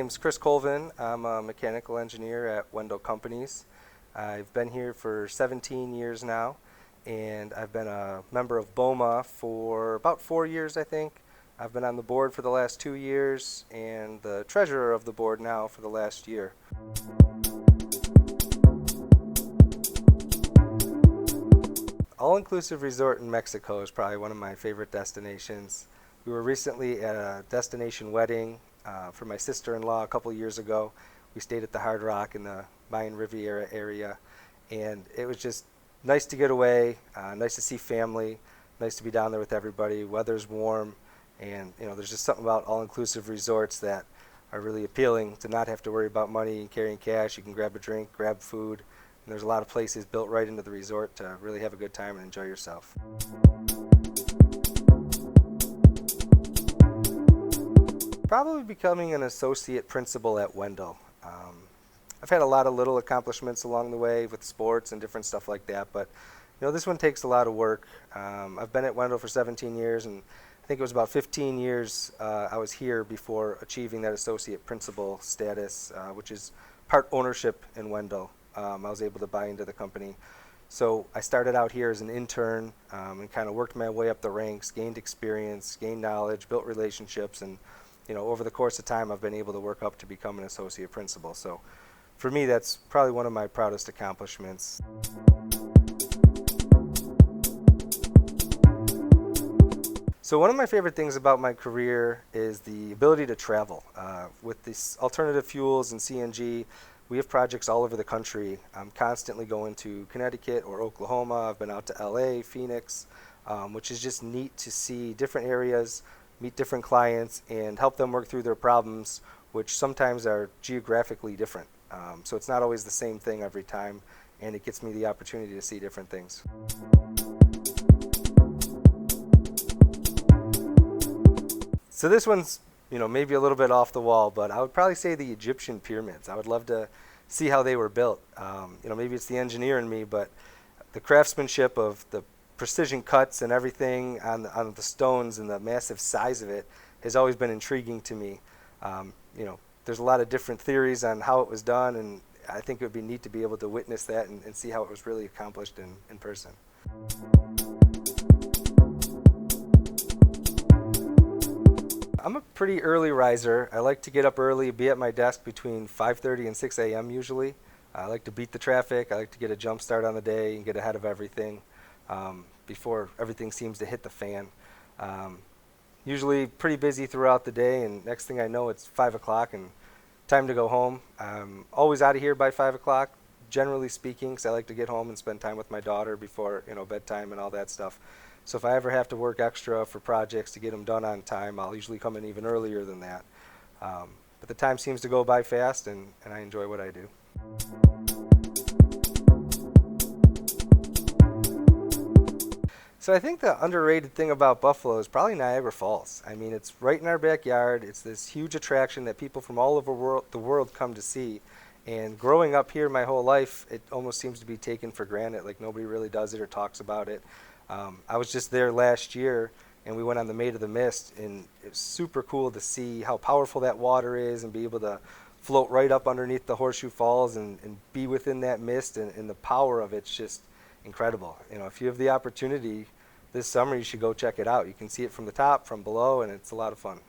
name's Chris Colvin. I'm a mechanical engineer at Wendel Companies. I've been here for 17 years now, and I've been a member of BOMA for about 4 years, I think. I've been on the board for the last 2 years and the treasurer of the board now for the last year. All-inclusive resort in Mexico is probably one of my favorite destinations. We were recently at a destination wedding for my sister-in-law a couple years ago. We stayed at the Hard Rock in the Mayan Riviera area, and it was just nice to get away, nice to see family, nice to be down there with everybody. Weather's warm, and there's just something about all-inclusive resorts that are really appealing, to not have to worry about money and carrying cash. You can grab a drink, grab food, and there's a lot of places built right into the resort to really have a good time and enjoy yourself. Probably becoming an associate principal at Wendel. I've had a lot of little accomplishments along the way with sports and different stuff like that, but this one takes a lot of work. I've been at Wendel for 17 years, and I think it was about 15 years I was here before achieving that associate principal status, which is part ownership in Wendel. I was able to buy into the company. So I started out here as an intern and kind of worked my way up the ranks, gained experience, gained knowledge, built relationships, and over the course of time I've been able to work up to become an associate principal. So for me, that's probably one of my proudest accomplishments. So one of my favorite things about my career is the ability to travel. With these alternative fuels and CNG, we have projects all over the country. I'm constantly going to Connecticut or Oklahoma. I've been out to LA, Phoenix, which is just neat to see different areas, meet different clients, and help them work through their problems, which sometimes are geographically different. So it's not always the same thing every time, and it gets me the opportunity to see different things. So this one's maybe a little bit off the wall, but I would probably say the Egyptian pyramids. I would love to see how they were built. Maybe it's the engineer in me, but the craftsmanship of the precision cuts and everything on the stones and the massive size of it has always been intriguing to me. There's a lot of different theories on how it was done, and I think it would be neat to be able to witness that and see how it was really accomplished in person. I'm a pretty early riser. I like to get up early, be at my desk between 5:30 and 6 a.m. usually. I like to beat the traffic. I like to get a jump start on the day and get ahead of everything before everything seems to hit the fan. Usually pretty busy throughout the day, and next thing I know, it's 5 o'clock and time to go home. I'm always out of here by 5 o'clock, generally speaking, because I like to get home and spend time with my daughter before bedtime and all that stuff. So if I ever have to work extra for projects to get them done on time, I'll usually come in even earlier than that. But the time seems to go by fast, and I enjoy what I do. So I think the underrated thing about Buffalo is probably Niagara Falls. I mean, it's right in our backyard. It's this huge attraction that people from all over the world come to see. And growing up here my whole life, it almost seems to be taken for granted. Like nobody really does it or talks about it. I was just there last year, and we went on the Maid of the Mist, and it's super cool to see how powerful that water is and be able to float right up underneath the Horseshoe Falls and be within that mist, and the power of it's just incredible. If you have the opportunity this summer, you should go check it out. You can see it from the top, from below, and it's a lot of fun.